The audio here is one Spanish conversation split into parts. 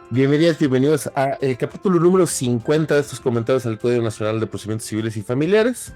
Bienvenidas, bienvenidos a el capítulo número 50 de estos comentarios al Código Nacional de Procedimientos Civiles y Familiares.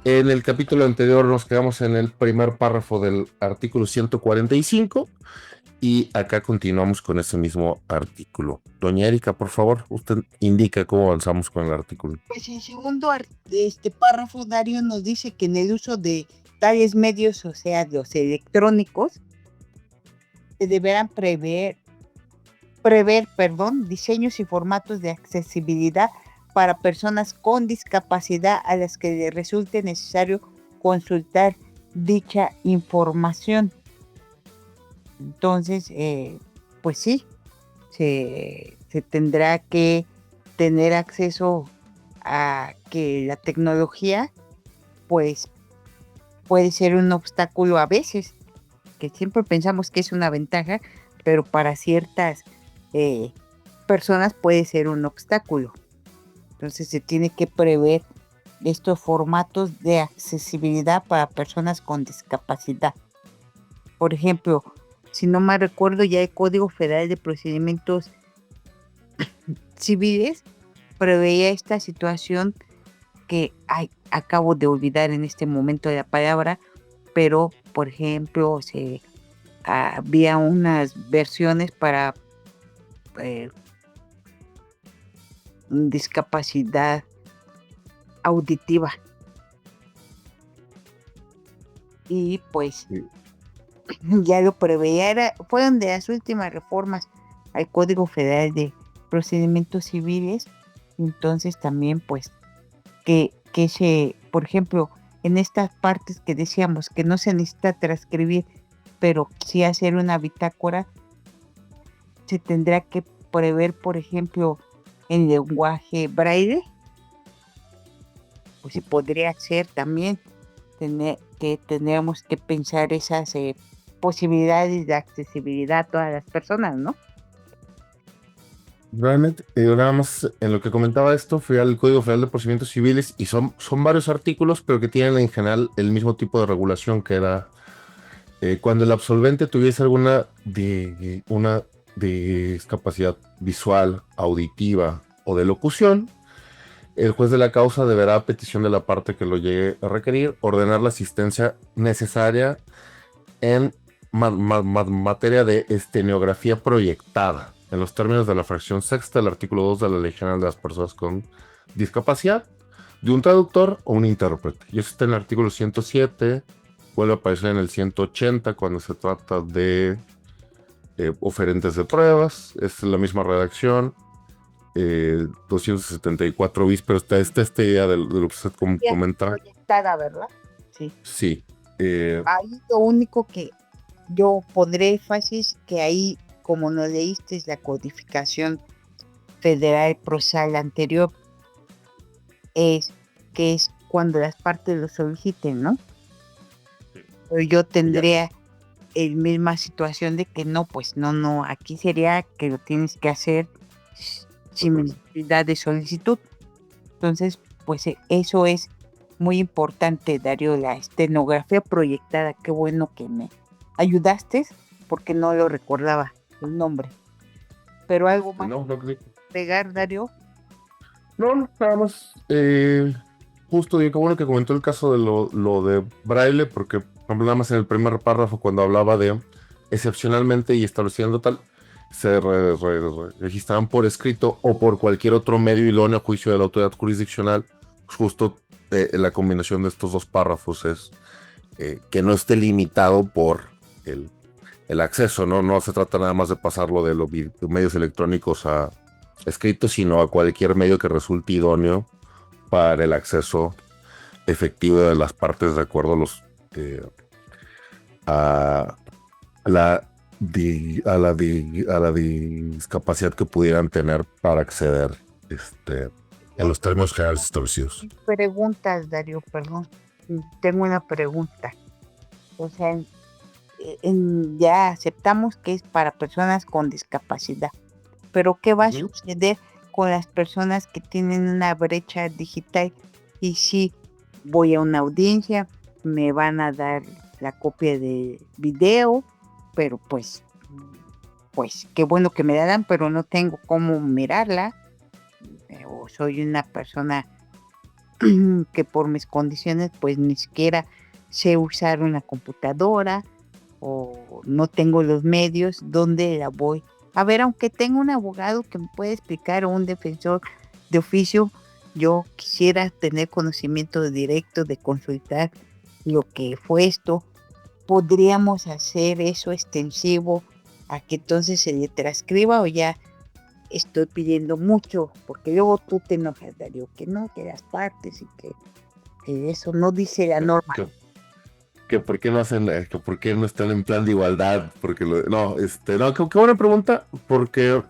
En el capítulo anterior nos quedamos en el primer párrafo del artículo 145 y acá continuamos con ese mismo artículo. Doña Erika, por favor, usted indica cómo avanzamos con el artículo. Pues el segundo párrafo, Dario, nos dice que en el uso de tales medios, o sea, los electrónicos, se deberán prever, diseños y formatos de accesibilidad para personas con discapacidad a las que les resulte necesario consultar dicha información. Entonces, pues sí, se tendrá que tener acceso a que la tecnología, pues, puede ser un obstáculo a veces, que siempre pensamos que es una ventaja, pero para ciertas personas puede ser un obstáculo. Entonces se tiene que prever estos formatos de accesibilidad para personas con discapacidad. Por ejemplo, si no mal recuerdo, ya el Código Federal de Procedimientos Civiles preveía esta situación que acabo de olvidar en este momento la palabra, pero por ejemplo había unas versiones para discapacidad auditiva y pues Sí. ya lo preveía, fueron de las últimas reformas al Código Federal de Procedimientos Civiles. Entonces también pues por ejemplo, en estas partes que decíamos que no se necesita transcribir, pero sí hacer una bitácora, se tendrá que prever, por ejemplo, en lenguaje braille, pues se podría hacer también, tendríamos que pensar esas posibilidades de accesibilidad a todas las personas, ¿no? Realmente, nada más en lo que comentaba esto, fui al Código Federal de Procedimientos Civiles y son varios artículos, pero que tienen en general el mismo tipo de regulación que era cuando el absolvente tuviese una discapacidad visual, auditiva o de locución, el juez de la causa deberá, a petición de la parte que lo llegue a requerir, ordenar la asistencia necesaria en materia de estenografía proyectada, en los términos de la fracción sexta del artículo 2 de la Ley General de las Personas con Discapacidad, de un traductor o un intérprete. Y eso está en el artículo 107, vuelve a aparecer en el 180 cuando se trata de oferentes de pruebas, es la misma redacción. 274 bis, pero está esta idea de lo que usted Ya comenta. proyectada, ¿verdad? Sí. Sí. eh, Ahí lo único que yo pondré énfasis que ahí, como no leíste la codificación federal procesal anterior, es cuando las partes lo soliciten, ¿no? Pero yo ya. tendría la misma situación de que no, pues no, aquí sería que lo tienes que hacer sin necesidad de solicitud. Entonces, pues eso es muy importante, Darío, la estenografía proyectada. Qué bueno que me ayudaste porque no lo recordaba el nombre. Pero algo más No, pegar, Darío. no, nada más. Justo digo, qué bueno que comentó el caso de lo de Braille, porque, por ejemplo, nada más en el primer párrafo, cuando hablaba de excepcionalmente y estableciendo tal, se registraban por escrito o por cualquier otro medio idóneo a juicio de la autoridad jurisdiccional. Pues justo la combinación de estos dos párrafos es que no esté limitado por el, el acceso, ¿no? No se trata nada más de pasarlo de los medios electrónicos a escritos, sino a cualquier medio que resulte idóneo para el acceso efectivo de las partes de acuerdo a a la a la discapacidad que pudieran tener para acceder en los términos generales establecidos. Preguntas, Darío, perdón. Tengo una pregunta. O sea, ya aceptamos que es para personas con discapacidad, pero ¿qué va a suceder con las personas que tienen una brecha digital? Y si voy a una audiencia, me van a dar la copia de video, pero pues pues qué bueno que me la dan, pero no tengo cómo mirarla, o soy una persona que por mis condiciones pues ni siquiera sé usar una computadora o no tengo los medios, ¿dónde la voy a ver? Aunque tengo un abogado que me puede explicar o un defensor de oficio, yo quisiera tener conocimiento directo de consultar lo que fue esto. ¿Podríamos hacer eso extensivo a que entonces se le transcriba o ya estoy pidiendo mucho? Porque luego tú te enojas, Darío, que no, que las partes y que eso no dice la norma. Que por qué no hacen, que por qué no están en plan de igualdad, porque no, no, qué buena pregunta, porque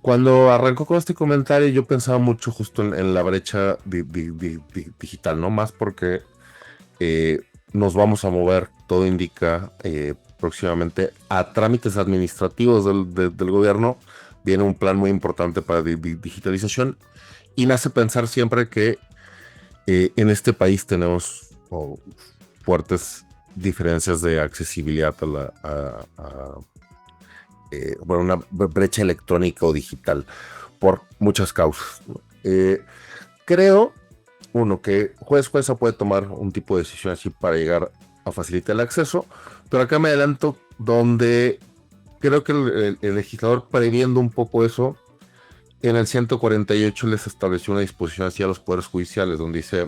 cuando arrancó con este comentario yo pensaba mucho justo en la brecha digital, ¿no? Más porque nos vamos a mover, todo indica, próximamente a trámites administrativos del gobierno. Viene un plan muy importante para digitalización y me hace pensar siempre que en este país tenemos fuertes diferencias de accesibilidad bueno, una brecha electrónica o digital por muchas causas, ¿no? Creo, uno, que jueza puede tomar un tipo de decisión así para llegar a facilitar el acceso, pero acá me adelanto donde creo que el legislador, previendo un poco eso, en el 148 les estableció una disposición hacia los poderes judiciales, donde dice,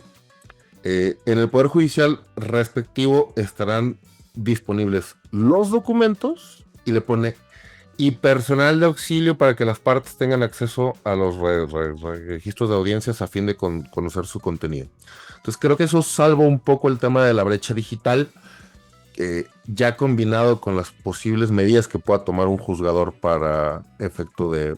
en el poder judicial respectivo estarán disponibles los documentos, y le pone, y personal de auxilio para que las partes tengan acceso a los registros de audiencias a fin de conocer su contenido. Entonces creo que eso salva un poco el tema de la brecha digital, ya combinado con las posibles medidas que pueda tomar un juzgador para efecto de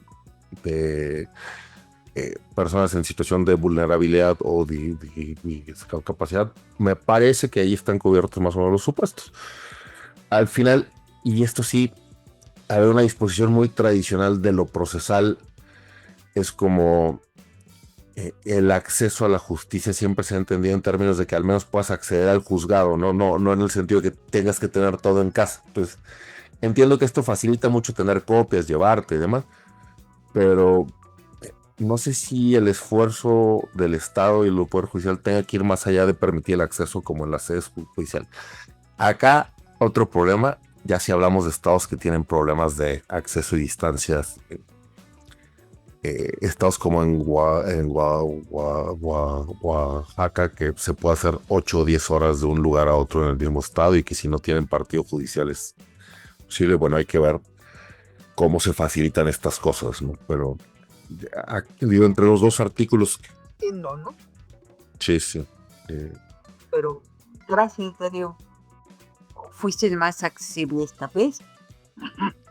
personas en situación de vulnerabilidad o de discapacidad. Me parece que ahí están cubiertos más o menos los supuestos. Al final, y esto sí, haber una disposición muy tradicional de lo procesal es como el acceso a la justicia siempre se ha entendido en términos de que al menos puedas acceder al juzgado, no en el sentido de que tengas que tener todo en casa. Entonces, entiendo que esto facilita mucho tener copias, llevarte y demás, pero no sé si el esfuerzo del Estado y el Poder Judicial tenga que ir más allá de permitir el acceso como en la sede judicial. Acá, otro problema, ya si hablamos de estados que tienen problemas de acceso y distancias, estados como en Oaxaca, que se puede hacer 8 o 10 horas de un lugar a otro en el mismo estado y que si no tienen partido judicial es posible. Bueno, hay que ver cómo se facilitan estas cosas, ¿no? Pero digo, entre los dos artículos. No, ¿no? Sí, sí. Pero gracias, Darío. Fuiste más accesible esta vez.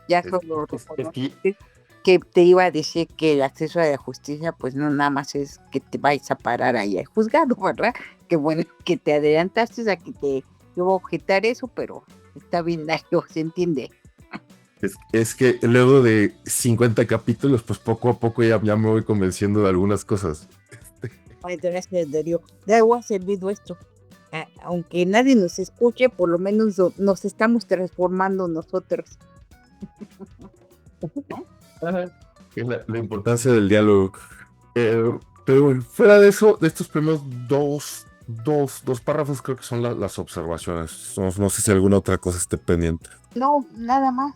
Ya solo que te iba a decir que el acceso a la justicia, pues no nada más es que te vayas a parar ahí al juzgado, ¿verdad? Que bueno que te adelantaste a que te iba a objetar eso, pero está bien, Darío, se entiende. Es que luego de 50 capítulos, pues poco a poco ya me voy convenciendo de algunas cosas. Ay, gracias, Darío. De algo ha servido esto. Aunque nadie nos escuche, por lo menos nos estamos transformando nosotros. La importancia del diálogo. Pero bueno, fuera de eso, de estos primeros dos párrafos, creo que son las observaciones. No sé si alguna otra cosa esté pendiente. No, nada más.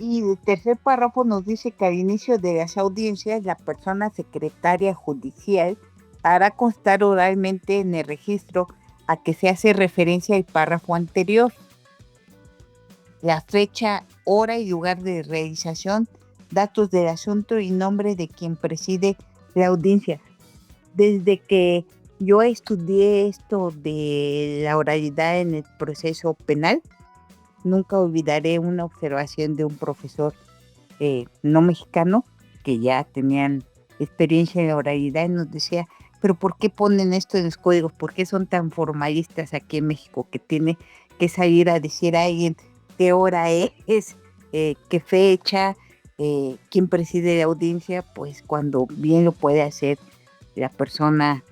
Y el tercer párrafo nos dice que al inicio de las audiencias, la persona secretaria judicial hará constar oralmente en el registro a que se hace referencia al párrafo anterior la fecha, hora y lugar de realización, datos del asunto y nombre de quien preside la audiencia. Desde que yo estudié esto de la oralidad en el proceso penal, nunca olvidaré una observación de un profesor no mexicano que ya tenían experiencia en la oralidad y nos decía, pero ¿por qué ponen esto en los códigos? ¿Por qué son tan formalistas aquí en México que tiene que salir a decir a alguien qué hora es, qué fecha, quién preside la audiencia? Pues cuando bien lo puede hacer la persona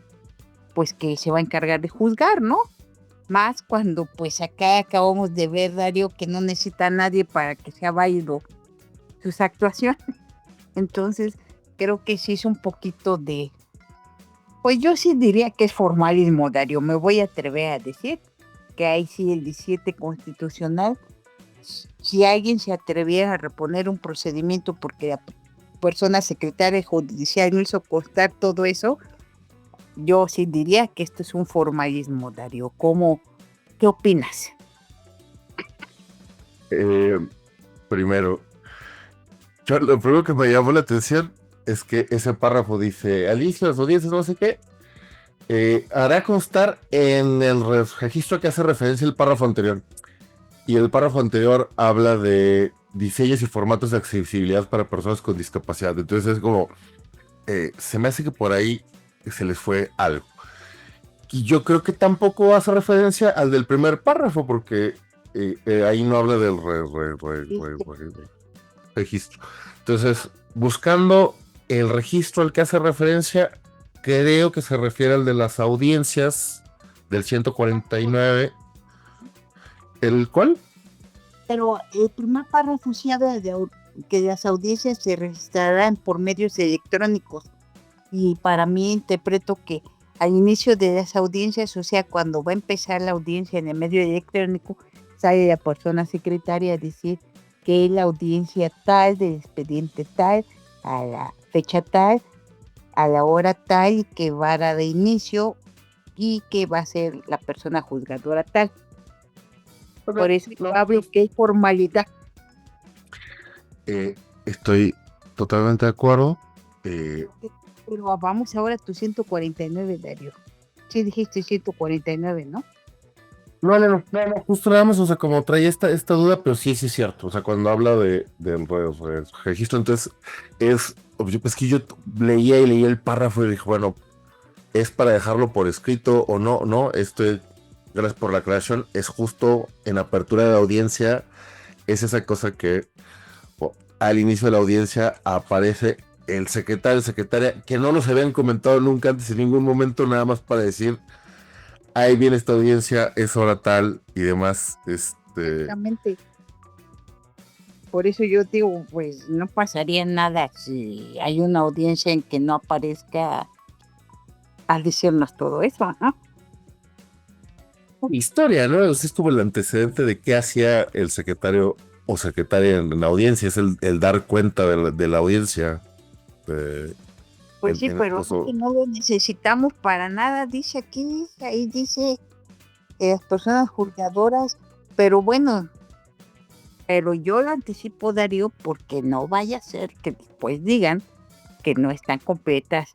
pues que se va a encargar de juzgar, ¿no? Más cuando pues acá acabamos de ver, Darío, que no necesita a nadie para que sea válido sus actuaciones. Entonces, creo que sí es un poquito de, pues yo sí diría que es formalismo, Darío. Me voy a atrever a decir que ahí sí el 17 constitucional, si alguien se atreviera a reponer un procedimiento porque la persona secretaria judicial no hizo constar todo eso, yo sí diría que esto es un formalismo, Darío. ¿Qué opinas? Primero, lo primero que me llamó la atención es que ese párrafo dice, al inicio de las audiencias, no sé qué, hará constar en el registro que hace referencia el párrafo anterior. Y el párrafo anterior habla de diseños y formatos de accesibilidad para personas con discapacidad. Entonces es como, se me hace que por ahí se les fue algo. Y yo creo que tampoco hace referencia al del primer párrafo, porque ahí no habla del registro. Entonces, buscando el registro al que hace referencia, creo que se refiere al de las audiencias del 149. ¿El cuál? Pero el primer párrafo sí habla de que las audiencias se registrarán por medios electrónicos. Y para mí interpreto que al inicio de las audiencias, o sea, cuando va a empezar la audiencia en el medio electrónico, sale la persona secretaria a decir que es la audiencia tal, del expediente tal, a la fecha tal, a la hora tal, que va a dar de inicio y que va a ser la persona juzgadora tal. Por eso yo hablo que hay formalidad. Estoy totalmente de acuerdo. Pero vamos ahora a tu 149, Darío. Sí dijiste 149, ¿no? No, justo nada más, o sea, como traía esta duda, pero sí es cierto, o sea, cuando habla de registro, entonces es que yo leía y leía el párrafo y dije, bueno, es para dejarlo por escrito o no, gracias por la aclaración, es justo en apertura de la audiencia, es esa cosa que al inicio de la audiencia aparece el secretario, secretaria, que no nos habían comentado nunca antes en ningún momento, nada más para decir, ahí viene esta audiencia, es hora tal y demás. Exactamente. Por eso yo digo, pues no pasaría nada si hay una audiencia en que no aparezca a decirnos todo eso, ¿no? Historia, ¿no? Es como el antecedente de qué hacía el secretario o secretaria en la audiencia, es el dar cuenta de la audiencia. Pues sí, pero es que no lo necesitamos para nada, dice aquí, ahí dice las personas juzgadoras, pero bueno, pero yo lo anticipo, Darío, porque no vaya a ser que después digan que no están completas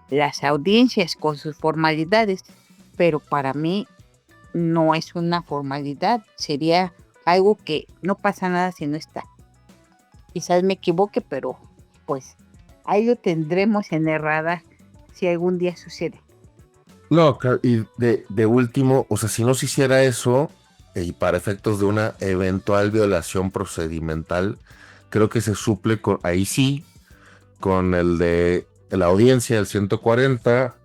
las audiencias con sus formalidades, pero para mí no es una formalidad, sería algo que no pasa nada si no está. Quizás me equivoque, pero pues ahí lo tendremos en el radar si algún día sucede. No, y de último, o sea, si no se hiciera eso, y para efectos de una eventual violación procedimental, creo que se suple ahí sí, con el de la audiencia del 140,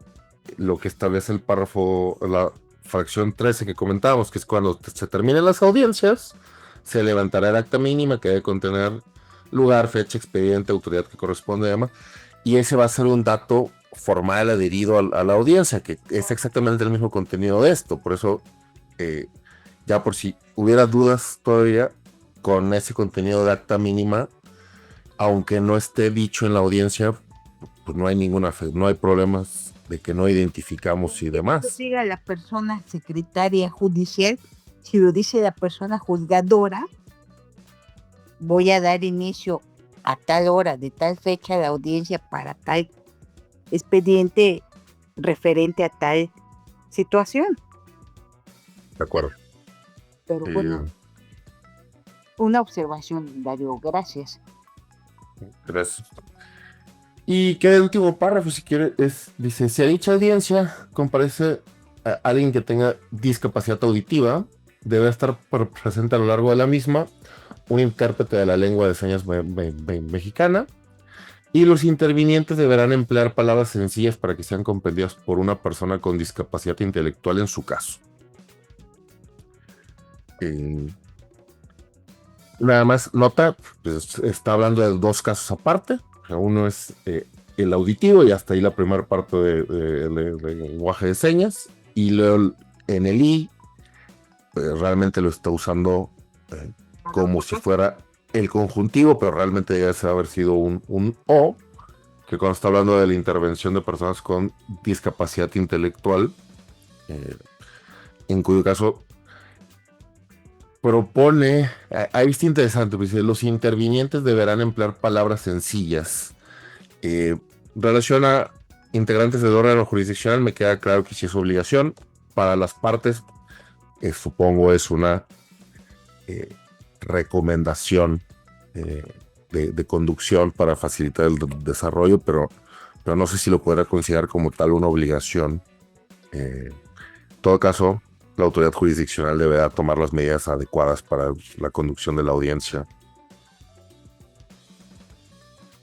lo que establece el párrafo, la fracción 13 que comentábamos, que es cuando se terminen las audiencias, se levantará el acta mínima que debe contener lugar, fecha, expediente, autoridad que corresponde, además, y ese va a ser un dato formal adherido a la audiencia, que es exactamente el mismo contenido de esto. Por eso, ya por si hubiera dudas todavía, con ese contenido de acta mínima, aunque no esté dicho en la audiencia, pues no hay no hay problemas de que no identificamos y demás. Diga la persona secretaria judicial, si lo dice la persona juzgadora, voy a dar inicio a tal hora, de tal fecha, la audiencia para tal expediente referente a tal situación. De acuerdo. Pero bueno, una observación, Darío, gracias. Gracias. Y queda el último párrafo, si quiere, dice, si a dicha audiencia comparece alguien que tenga discapacidad auditiva, debe estar presente a lo largo de la misma un intérprete de la lengua de señas mexicana, y los intervinientes deberán emplear palabras sencillas para que sean comprendidas por una persona con discapacidad intelectual en su caso. Nada más nota, pues, está hablando de dos casos aparte. O sea, uno es el auditivo y hasta ahí la primera parte de lenguaje de señas. Y luego en el I realmente lo está usando eh, como si fuera el conjuntivo, pero realmente debe haber sido un O, que cuando está hablando de la intervención de personas con discapacidad intelectual, eh, en cuyo caso propone, ahí está interesante, pues, dice, los intervinientes deberán emplear palabras sencillas. Eh, Relación a integrantes del órgano jurisdiccional, me queda claro que sí es obligación. Para las partes, supongo es una eh, recomendación eh, de conducción para facilitar el desarrollo, pero no sé si lo podrá considerar como tal una obligación. En todo caso, la autoridad jurisdiccional deberá tomar las medidas adecuadas para la conducción de la audiencia.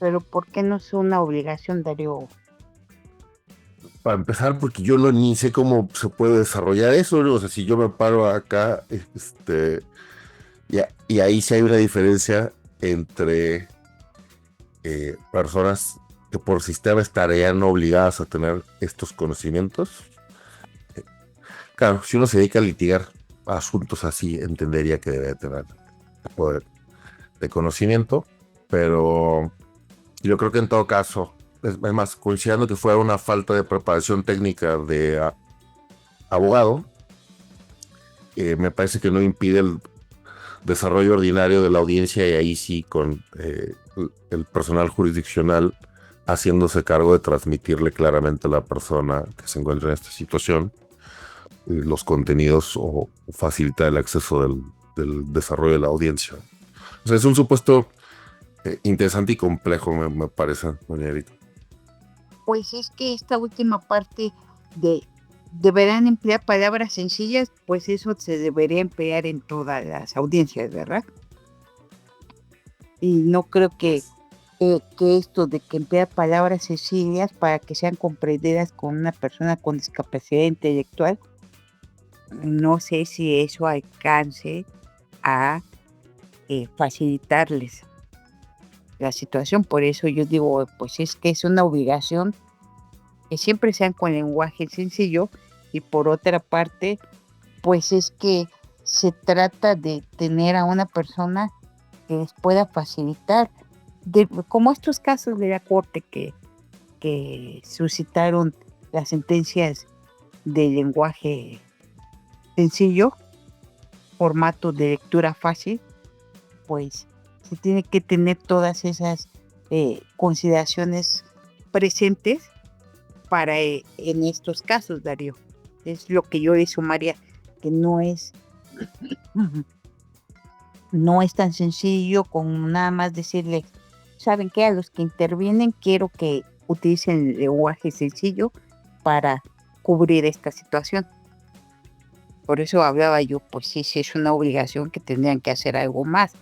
Pero ¿por qué no es una obligación, Darío? Para empezar, porque yo no ni sé cómo se puede desarrollar eso, ¿no? O sea, si yo me paro acá, y ahí sí hay una diferencia entre personas que por sistema estarían obligadas a tener estos conocimientos. Claro, si uno se dedica a litigar asuntos así, entendería que debe tener poder de conocimiento, pero yo creo que en todo caso, es más, considerando que fuera una falta de preparación técnica de abogado, me parece que no impide el desarrollo ordinario de la audiencia y ahí sí con el personal jurisdiccional haciéndose cargo de transmitirle claramente a la persona que se encuentra en esta situación los contenidos o facilitar el acceso del desarrollo de la audiencia. O sea, es un supuesto interesante y complejo, me parece, doña Erika. Pues es que esta última parte de deberán emplear palabras sencillas, pues eso se debería emplear en todas las audiencias, ¿verdad? Y no creo que esto de que emplear palabras sencillas para que sean comprendidas con una persona con discapacidad intelectual, no sé si eso alcance a facilitarles la situación. Por eso yo digo, pues es que es una obligación que siempre sean con lenguaje sencillo, y por otra parte, pues es que se trata de tener a una persona que les pueda facilitar, como estos casos de la corte que suscitaron las sentencias de lenguaje sencillo, formato de lectura fácil, pues se tiene que tener todas esas consideraciones presentes para en estos casos, Darío. Es lo que yo le sumaría, que no es tan sencillo con nada más decirle, ¿saben qué? A los que intervienen quiero que utilicen el lenguaje sencillo para cubrir esta situación. Por eso hablaba yo, pues sí, sí es una obligación que tendrían que hacer algo más,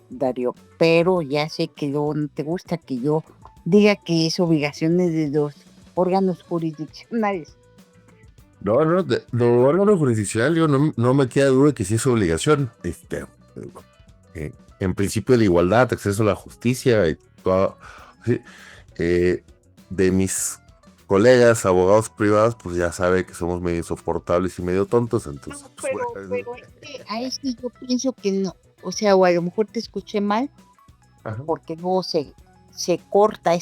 Darío. Pero ya sé que luego no te gusta que yo diga que es obligaciones de los órganos jurisdiccionales. No, de órgano jurisdiccional, yo no me queda duda de que sí es obligación. En principio de la igualdad, acceso a la justicia y todo. Sí, de mis colegas, abogados privados, pues ya sabe que somos medio insoportables y medio tontos, entonces, No, pues, pero es que ahí sí yo pienso que no. O sea, o a lo mejor te escuché mal, ajá. porque luego se corta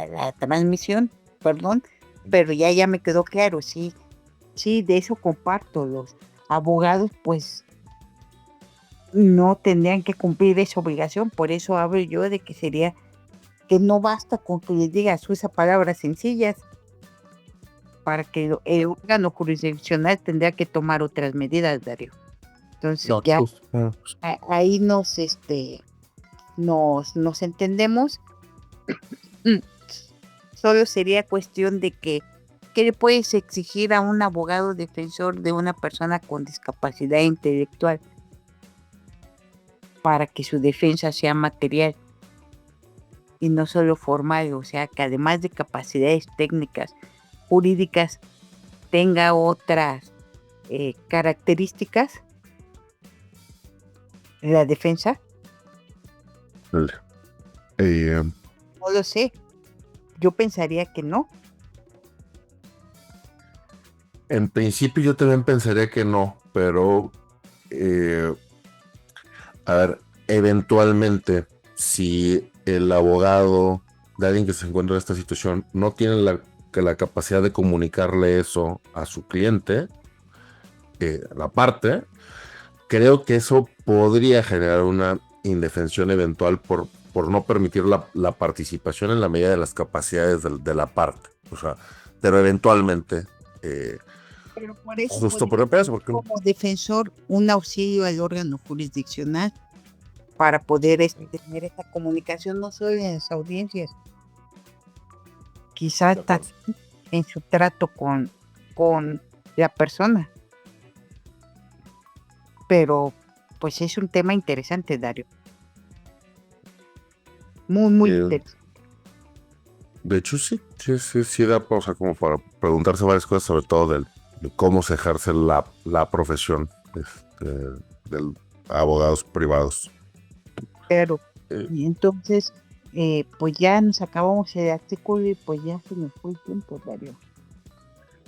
la transmisión, perdón, pero ya me quedó claro, sí, sí, de eso comparto. Los abogados, pues, no tendrían que cumplir esa obligación, por eso hablo yo de que sería que no basta con que les digas usa palabras sencillas, para que el órgano jurisdiccional tendría que tomar otras medidas, Darío. Entonces No, ya pues, ahí nos entendemos. Solo sería cuestión de ¿qué le puedes exigir a un abogado defensor de una persona con discapacidad intelectual para que su defensa sea material y no solo formal? O sea, que además de capacidades técnicas, jurídicas, tenga otras características la defensa. Eh, No lo sé. Yo pensaría que no. en principio yo también pensaría que no, pero a ver, eventualmente, si el abogado de alguien que se encuentra en esta situación no tiene la capacidad de comunicarle eso a su cliente, la parte, creo que eso podría generar una indefensión eventual por no permitir la participación en la medida de las capacidades de la parte. O sea, pero eventualmente, Pero por eso justo por podría el pedazo, ser porque como defensor un auxilio al órgano jurisdiccional para poder tener esta comunicación no solo en las audiencias, quizás de acuerdo. en su trato con la persona. Pero pues es un tema interesante, Dario. Muy, muy Eh, interesante. de hecho, sí da pausa como para preguntarse varias cosas, sobre todo de cómo se ejerce la profesión de abogados privados. Pero, Eh, y entonces, pues ya nos acabamos el artículo y pues ya se nos fue el tiempo, Dario.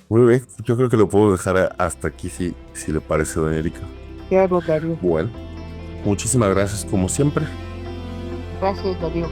Muy bien, yo creo que lo puedo dejar hasta aquí si le parece, doña Erika. Claro, Dario. Bueno, muchísimas gracias como siempre. Gracias, Dario.